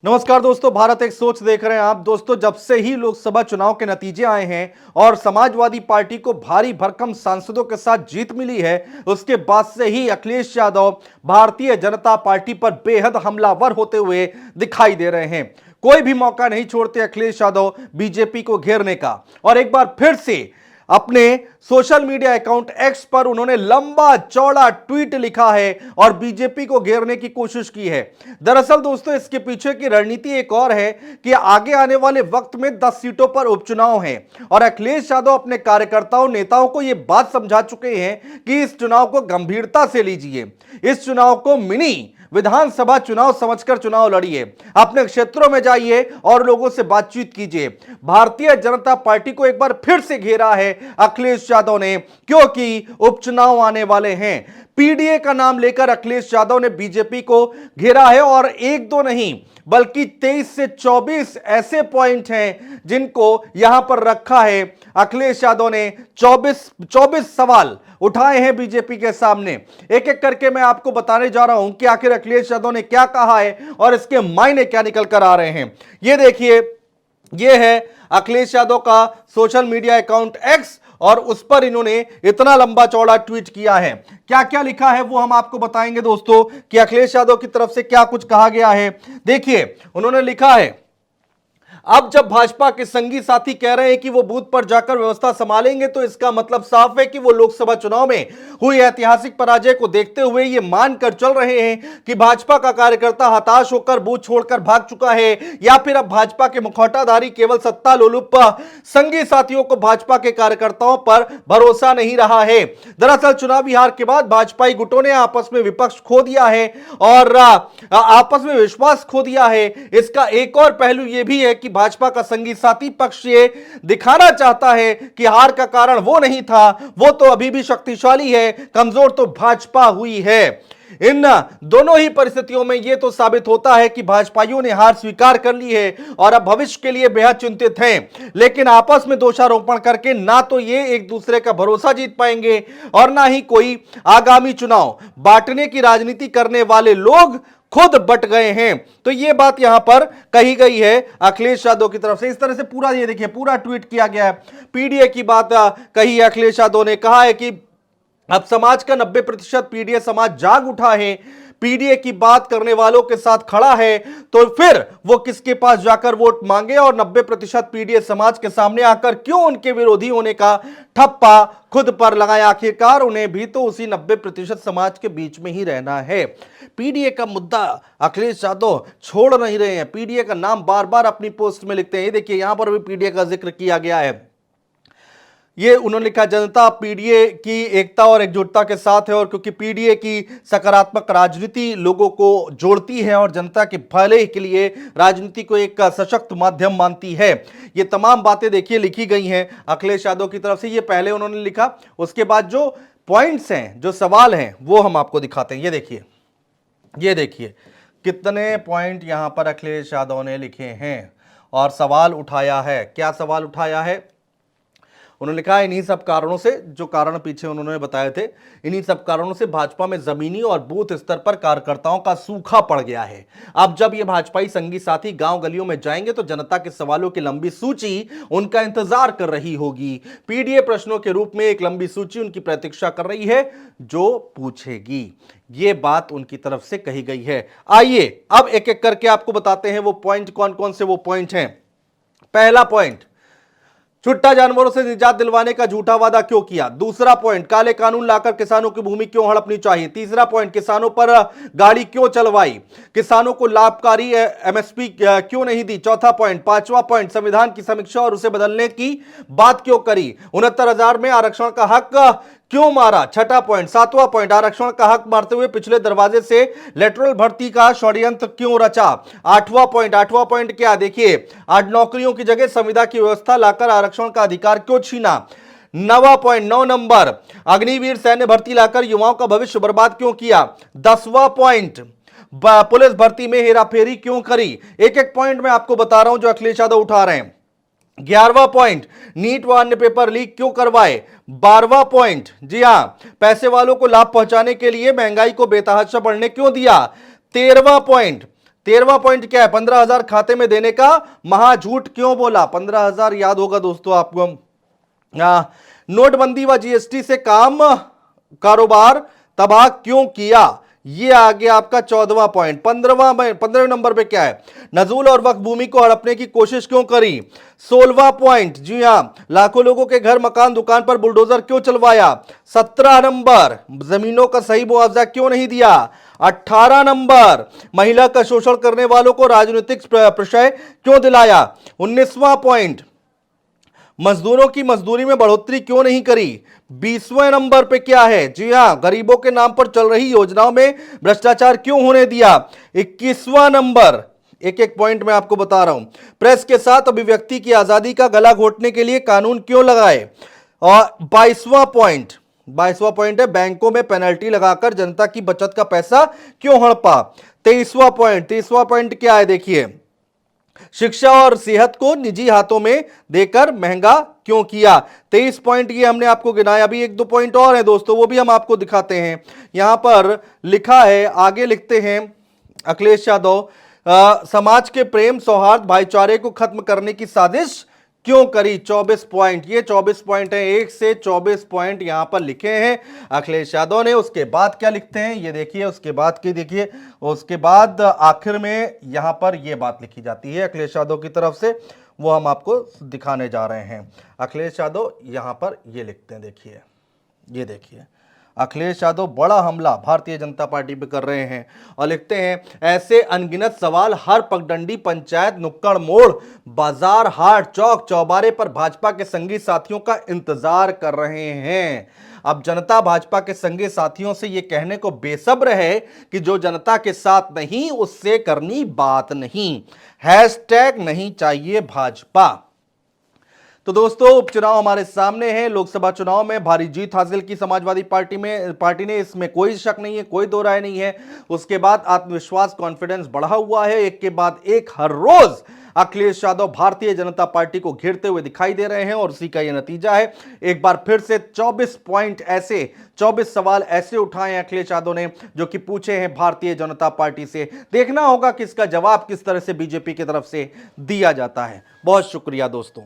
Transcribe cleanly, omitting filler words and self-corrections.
नमस्कार दोस्तों, भारत एक सोच देख रहे हैं आप। दोस्तों, जब से ही लोकसभा चुनाव के नतीजे आए हैं और समाजवादी पार्टी को भारी भरकम सांसदों के साथ जीत मिली है, उसके बाद से ही अखिलेश यादव भारतीय जनता पार्टी पर बेहद हमलावर होते हुए दिखाई दे रहे हैं। कोई भी मौका नहीं छोड़ते अखिलेश यादव बीजेपी को घेरने का, और एक बार फिर से अपने सोशल मीडिया अकाउंट एक्स पर उन्होंने लंबा चौड़ा ट्वीट लिखा है और बीजेपी को घेरने की कोशिश की है। दरअसल दोस्तों, इसके पीछे की रणनीति एक और है कि आगे आने वाले वक्त में 10 सीटों पर उपचुनाव है और अखिलेश यादव अपने कार्यकर्ताओं नेताओं को यह बात समझा चुके हैं कि इस चुनाव को गंभीरता से लीजिए, इस चुनाव को मिनी विधानसभा चुनाव समझकर चुनाव लड़िए, अपने क्षेत्रों में जाइए और लोगों से बातचीत कीजिए। भारतीय जनता पार्टी को एक बार फिर से घेरा है अखिलेश यादव ने, क्योंकि उपचुनाव आने वाले हैं। पीडीए का नाम लेकर अखिलेश यादव ने बीजेपी को घेरा है और एक दो नहीं बल्कि 23 से 24 ऐसे पॉइंट हैं जिनको यहां पर रखा है। अखिलेश यादव ने 24 सवाल उठाए हैं बीजेपी के सामने। एक एक करके मैं आपको बताने जा रहा हूं कि आखिर अखिलेश यादव ने क्या कहा है और इसके मायने क्या निकल कर आ रहे हैं। ये देखिए, ये है अखिलेश यादव का सोशल मीडिया अकाउंट एक्स और उस पर इन्होंने इतना लंबा चौड़ा ट्वीट किया है। क्या क्या लिखा है वो हम आपको बताएंगे दोस्तों कि अखिलेश यादव की तरफ से क्या कुछ कहा गया है। देखिए, उन्होंने लिखा है, अब जब भाजपा के संगी साथी कह रहे हैं कि वो बूथ पर जाकर व्यवस्था संभालेंगे, तो इसका मतलब साफ है कि वो लोकसभा चुनाव में हुई ऐतिहासिक पराजय को देखते हुए ये मानकर चल रहे हैं कि भाजपा का कार्यकर्ता हताश होकर बूथ छोड़कर भाग चुका है, या फिर अब भाजपा के मुखौटाधारी केवल सत्ता लोलुप संगी साथियों को भाजपा के कार्यकर्ताओं पर भरोसा नहीं रहा है। दरअसल चुनावी हार के बाद भाजपाई गुटों ने आपस में विपक्ष खो दिया है और आपस में विश्वास खो दिया है। इसका एक और पहलू यह भी है कि भाजपा का संगी साथी पक्ष ये दिखाना चाहता है कि हार का कारण वो नहीं था, वो तो अभी भी शक्तिशाली है, कमजोर तो भाजपा हुई है। इन दोनों ही परिस्थितियों में यह तो साबित होता है कि भाजपाइयों ने हार स्वीकार कर ली है और अब भविष्य के लिए बेहद चिंतित हैं। लेकिन आपस में दोषारोपण करके ना तो ये एक दूसरे का भरोसा जीत पाएंगे और ना ही कोई आगामी चुनाव बांटने की राजनीति करने वाले लोग खुद बट गए हैं। तो यह बात यहां पर कही गई है अखिलेश यादव की तरफ से। इस तरह से पूरा, ये देखिए, पूरा ट्वीट किया गया है। पीडीए की बात कही है अखिलेश यादव ने, कहा है कि अब समाज का 90% पीडीए समाज जाग उठा है, पीडीए की बात करने वालों के साथ खड़ा है, तो फिर वो किसके पास जाकर वोट मांगे और 90% पीडीए समाज के सामने आकर क्यों उनके विरोधी होने का ठप्पा खुद पर लगाया। आखिरकार उन्हें भी तो उसी 90% समाज के बीच में ही रहना है। पीडीए का मुद्दा अखिलेश यादव छोड़ नहीं रहे हैं, पीडीए का नाम बार बार अपनी पोस्ट में लिखते हैं। ये देखिए, यहां पर भी पीडीए का जिक्र किया गया है। ये उन्होंने लिखा, जनता पीडीए की एकता और एकजुटता के साथ है, और क्योंकि पीडीए की सकारात्मक राजनीति लोगों को जोड़ती है और जनता के भले के लिए राजनीति को एक सशक्त माध्यम मानती है। ये तमाम बातें देखिए लिखी गई हैं अखिलेश यादव की तरफ से। ये पहले उन्होंने लिखा, उसके बाद जो पॉइंट्स हैं, जो सवाल हैं, वो हम आपको दिखाते हैं। ये देखिए कितने पॉइंट यहां पर अखिलेश यादव ने लिखे हैं और सवाल उठाया है। क्या सवाल उठाया है? उन्होंने लिखा, इन्हीं सब कारणों से, जो कारण पीछे उन्होंने बताए थे, इन्हीं सब कारणों से भाजपा में जमीनी और बूथ स्तर पर कार्यकर्ताओं का सूखा पड़ गया है। अब जब ये भाजपाई संगी साथी गांव गलियों में जाएंगे तो जनता के सवालों की लंबी सूची उनका इंतजार कर रही होगी। पीडीए प्रश्नों के रूप में एक लंबी सूची उनकी प्रतीक्षा कर रही है जो पूछेगी। ये बात उनकी तरफ से कही गई है। आइए अब एक एक करके आपको बताते हैं वो पॉइंट कौन कौन से वो पॉइंट हैं। पहला पॉइंट, छुट्टा जानवरों से निजात दिलवाने का झूठा वादा क्यों किया। दूसरा पॉइंट, काले कानून लाकर किसानों की भूमि क्यों हड़पनी चाहिए। तीसरा पॉइंट, किसानों पर गाड़ी क्यों चलवाई। किसानों को लाभकारी एमएसपी क्यों नहीं दी। चौथा पॉइंट, पांचवा पॉइंट, संविधान की समीक्षा और उसे बदलने की बात क्यों करी। 69,000 में आरक्षण का हक क्यों मारा। छठा पॉइंट, सातवां पॉइंट, आरक्षण का हक मारते हुए पिछले दरवाजे से लेटरल भर्ती का षड्यंत्र क्यों रचा। आठवां पॉइंट क्या, देखिए, आज नौकरियों की जगह संविदा की व्यवस्था लाकर आरक्षण का अधिकार क्यों छीना। 9 नंबर, अग्निवीर सैन्य भर्ती लाकर युवाओं का भविष्य बर्बाद क्यों किया। 10वां पॉइंट, पुलिस भर्ती में हेराफेरी क्यों करी। एक एक पॉइंट मैं आपको बता रहा हूं जो अखिलेश यादव उठा रहे हैं। 11वां पॉइंट, नीट व अन्य पेपर लीक क्यों करवाए। 12वां पॉइंट, जी हां, पैसे वालों को लाभ पहुंचाने के लिए महंगाई को बेतहाशा बढ़ने क्यों दिया। 13वां 13वां पॉइंट क्या है, 15,000 खाते में देने का महाझूठ क्यों बोला। 15,000 याद होगा दोस्तों आपको। नोटबंदी व जीएसटी से कारोबार तबाह क्यों किया, ये आ गया आपका 14वां पॉइंट। 15वें नंबर पे क्या है, नजूल और वक्फ भूमि को हड़पने की कोशिश क्यों करी। 16वां पॉइंट, जी हां, लाखों लोगों के घर मकान दुकान पर बुलडोजर क्यों चलवाया। 17 नंबर, जमीनों का सही मुआवजा क्यों नहीं दिया। 18 नंबर, महिला का शोषण करने वालों को राजनीतिक प्रशय क्यों दिलाया। 19वां पॉइंट, मजदूरों की मजदूरी में बढ़ोतरी क्यों नहीं करी। 20वें नंबर पे क्या है, जी हां, गरीबों के नाम पर चल रही योजनाओं में भ्रष्टाचार क्यों होने दिया। 21वां नंबर, एक एक पॉइंट मैं आपको बता रहा हूं, प्रेस के साथ अभिव्यक्ति की आजादी का गला घोटने के लिए कानून क्यों लगाए। और 22वां पॉइंट है, बैंकों में पेनल्टी लगाकर जनता की बचत का पैसा क्यों हड़पा। 23वां पॉइंट क्या है, देखिए, शिक्षा और सेहत को निजी हाथों में देकर महंगा क्यों किया। 23 पॉइंट ये हमने आपको गिनाया। अभी एक दो पॉइंट और हैं दोस्तों, वो भी हम आपको दिखाते हैं। यहां पर लिखा है, आगे लिखते हैं अखिलेश यादव, समाज के प्रेम सौहार्द भाईचारे को खत्म करने की साजिश क्यों करी। 24 पॉइंट, ये 24 पॉइंट है, 1 से 24 पॉइंट यहां पर लिखे हैं अखिलेश यादव ने। उसके बाद क्या लिखते हैं ये देखिए, उसके बाद की देखिए, उसके बाद आखिर में यहां पर यह बात लिखी जाती है अखिलेश यादव की तरफ से, वो हम आपको दिखाने जा रहे हैं। अखिलेश यादव यहां पर ये लिखते हैं, देखिए, ये देखिए, अखिलेश यादव बड़ा हमला भारतीय जनता पार्टी पे कर रहे हैं और लिखते हैं, ऐसे अनगिनत सवाल हर पगडंडी, पंचायत, नुक्कड़ मोड़, बाजार, हाट, चौक चौबारे पर भाजपा के संगी साथियों का इंतजार कर रहे हैं। अब जनता भाजपा के संगी साथियों से यह कहने को बेसब्र है कि जो जनता के साथ नहीं उससे करनी बात नहीं। हैशटैग नहीं चाहिए भाजपा। तो दोस्तों, उपचुनाव हमारे सामने है। लोकसभा चुनाव में भारी जीत हासिल की समाजवादी पार्टी ने, इसमें कोई शक नहीं है, कोई दो राय नहीं है। उसके बाद आत्मविश्वास, कॉन्फिडेंस बढ़ा हुआ है। एक के बाद एक हर रोज अखिलेश यादव भारतीय जनता पार्टी को घेरते हुए दिखाई दे रहे हैं और उसी का यह नतीजा है। एक बार फिर से 24 पॉइंट ऐसे, 24 सवाल ऐसे उठाए हैं अखिलेश यादव ने जो कि पूछे हैं भारतीय जनता पार्टी से। देखना होगा कि इसका जवाब किस तरह से बीजेपी की तरफ से दिया जाता है। बहुत शुक्रिया दोस्तों।